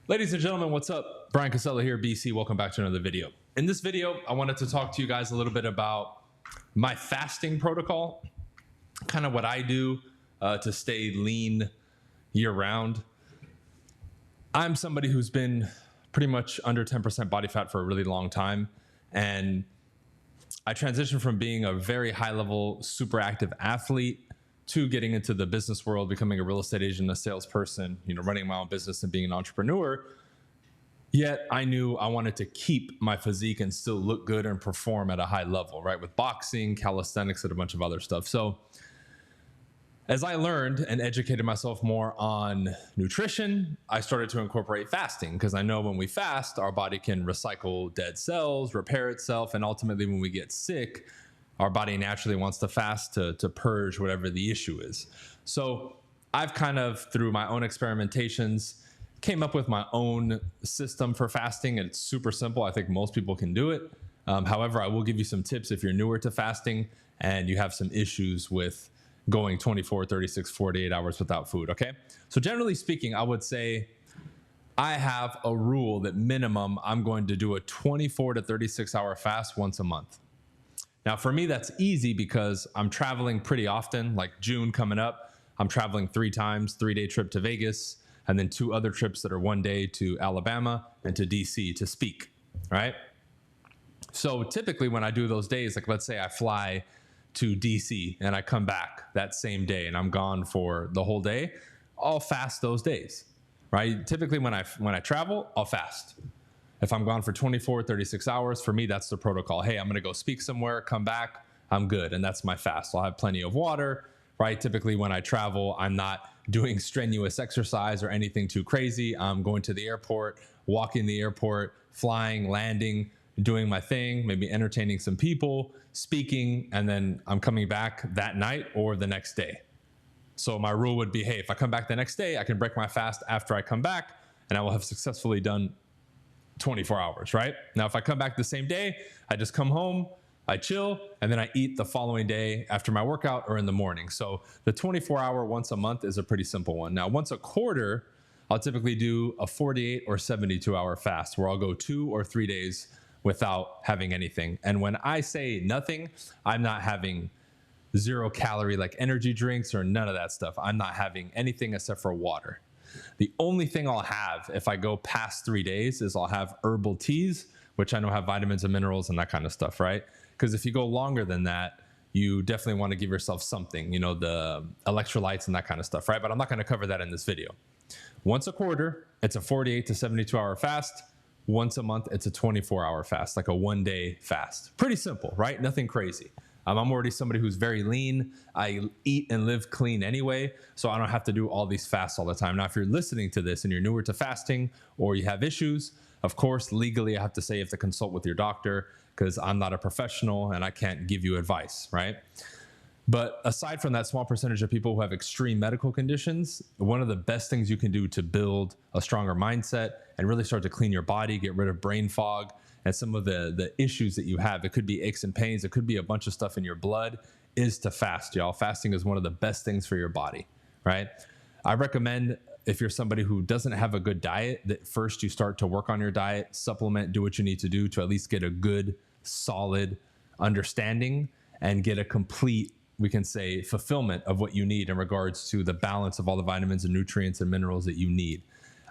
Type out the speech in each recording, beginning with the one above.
Ladies and gentlemen, what's up? Bryan Casella here, BC. Welcome back to another video. In this video, I wanted to talk to you guys a little bit about my fasting protocol, kind of what I do to stay lean year round. I'm somebody who's been pretty much under 10% body fat for a really long time. And I transitioned from being a very high level, super active athlete to getting into the business world, becoming a real estate agent, a salesperson, running my own business and being an entrepreneur. Yet I knew I wanted to keep my physique and still look good and perform at a high level, right? With boxing, calisthenics, and a bunch of other stuff. So as I learned and educated myself more on nutrition, I started to incorporate fasting because I know when we fast, our body can recycle dead cells, repair itself, and ultimately when we get sick, our body naturally wants to fast to purge whatever the issue is. So I've kind of, through my own experimentations, came up with my own system for fasting, and it's super simple. I think most people can do it. However, I will give you some tips if you're newer to fasting and you have some issues with going 24, 36, 48 hours without food, okay? So generally speaking, I would say I have a rule that minimum I'm going to do a 24 to 36 hour fast once a month. Now, for me, that's easy because I'm traveling pretty often, like June coming up. I'm traveling 3 times, 3-day trip to Vegas, and then 2 other trips that are 1 day to Alabama and to DC to speak, right? So typically when I do those days, like let's say I fly to DC and I come back that same day and I'm gone for the whole day, I'll fast those days, right? Typically when I travel, I'll fast. If I'm gone for 24, 36 hours, for me, that's the protocol. Hey, I'm going to go speak somewhere, come back, I'm good. And that's my fast. I'll have plenty of water, right? Typically when I travel, I'm not doing strenuous exercise or anything too crazy. I'm going to the airport, walking the airport, flying, landing, doing my thing, maybe entertaining some people, speaking, and then I'm coming back that night or the next day. So my rule would be, hey, if I come back the next day, I can break my fast after I come back and I will have successfully done 24 hours, right? Now, if I come back the same day, I just come home, I chill, and then I eat the following day after my workout or in the morning. So the 24-hour once a month is a pretty simple one. Now, once a quarter, I'll typically do a 48 or 72-hour fast where I'll go 2 or 3 days without having anything. And when I say nothing, I'm not having 0 calorie like energy drinks or none of that stuff. I'm not having anything except for water. The only thing I'll have if I go past 3 days is I'll have herbal teas, which I know have vitamins and minerals and that kind of stuff, right? Because if you go longer than that, you definitely want to give yourself something, the electrolytes and that kind of stuff, right? But I'm not going to cover that in this video. Once a quarter, it's a 48 to 72-hour fast. Once a month, it's a 24-hour fast, like a 1-day fast. Pretty simple, right? Nothing crazy. I'm already somebody who's very lean. I eat and live clean anyway, so I don't have to do all these fasts all the time. Now, if you're listening to this and you're newer to fasting or you have issues, of course, legally, I have to say you have to consult with your doctor because I'm not a professional and I can't give you advice, right? But aside from that small percentage of people who have extreme medical conditions, one of the best things you can do to build a stronger mindset and really start to clean your body, get rid of brain fog, and some of the issues that you have, it could be aches and pains, it could be a bunch of stuff in your blood, is to fast, y'all. Fasting is one of the best things for your body, right? I recommend if you're somebody who doesn't have a good diet, that first you start to work on your diet, supplement, do what you need to do to at least get a good, solid understanding and get a complete, we can say, fulfillment of what you need in regards to the balance of all the vitamins and nutrients and minerals that you need.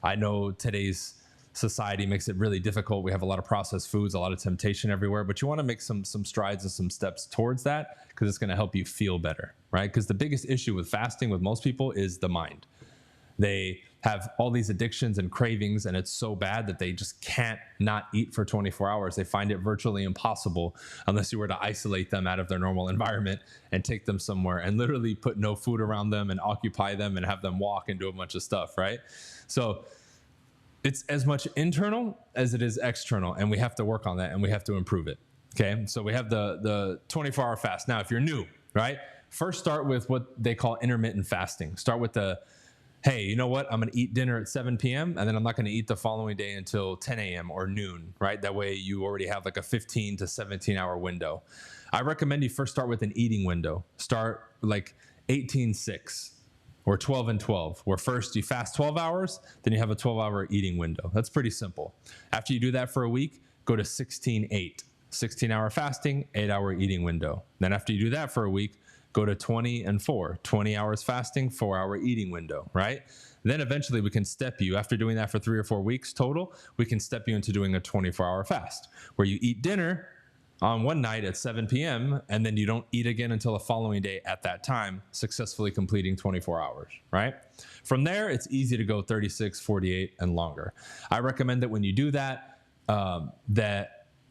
I know today's society makes it really difficult. We have a lot of processed foods, a lot of temptation everywhere, but you want to make some strides and some steps towards that because it's going to help you feel better, right? Because the biggest issue with fasting with most people is the mind. They have all these addictions and cravings, and it's so bad that they just can't not eat for 24 hours. They find it virtually impossible unless you were to isolate them out of their normal environment and take them somewhere and literally put no food around them and occupy them and have them walk and do a bunch of stuff, right? So it's as much internal as it is external, and we have to work on that and we have to improve it. Okay, so we have the 24-hour fast. Now, if you're new, right, first start with what they call intermittent fasting. Start with hey, you know what? I'm going to eat dinner at 7 p.m. and then I'm not going to eat the following day until 10 a.m. or noon, right? That way you already have like a 15 to 17-hour window. I recommend you first start with an eating window. Start like 18:6 or 12 and 12, where first you fast 12 hours, then you have a 12-hour eating window. That's pretty simple. After you do that for a week, go to 16-8, 16-hour fasting, 8-hour eating window. Then after you do that for a week, go to 20 and 4, 20 hours fasting, 4-hour eating window, right? Then eventually we can step you, after doing that for 3 or 4 weeks total, we can step you into doing a 24-hour fast where you eat dinner on one night at 7 p.m. and then you don't eat again until the following day at that time, successfully completing 24 hours, right? From there, it's easy to go 36, 48, and longer. I recommend that when you do that,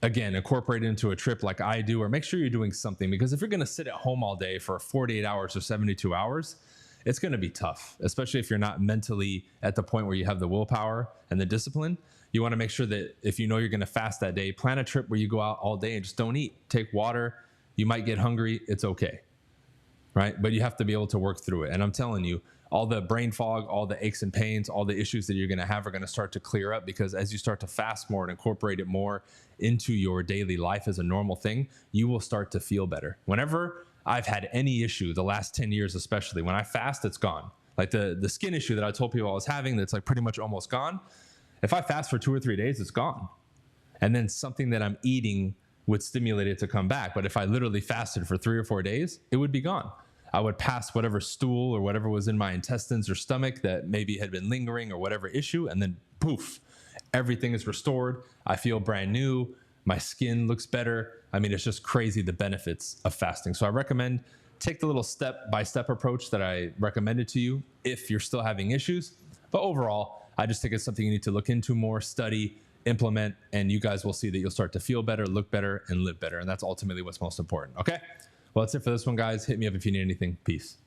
again, incorporate it into a trip like I do, or make sure you're doing something, because if you're going to sit at home all day for 48 hours or 72 hours, it's going to be tough, especially if you're not mentally at the point where you have the willpower and the discipline. You want to make sure that if you know you're going to fast that day, plan a trip where you go out all day and just don't eat. Take water. You might get hungry. It's okay, right? But you have to be able to work through it. And I'm telling you, all the brain fog, all the aches and pains, all the issues that you're going to have are going to start to clear up, because as you start to fast more and incorporate it more into your daily life as a normal thing, you will start to feel better. Whenever I've had any issue, the last 10 years especially, when I fast, it's gone. Like the skin issue that I told people I was having that's like pretty much almost gone. If I fast for 2 or 3 days, it's gone. And then something that I'm eating would stimulate it to come back. But if I literally fasted for 3 or 4 days, it would be gone. I would pass whatever stool or whatever was in my intestines or stomach that maybe had been lingering or whatever issue, and then poof, everything is restored. I feel brand new. My skin looks better. I mean, it's just crazy, the benefits of fasting. So I recommend take the little step-by-step approach that I recommended to you if you're still having issues. But overall, I just think it's something you need to look into more, study, implement, and you guys will see that you'll start to feel better, look better, and live better. And that's ultimately what's most important. Okay? Well, that's it for this one, guys. Hit me up if you need anything. Peace.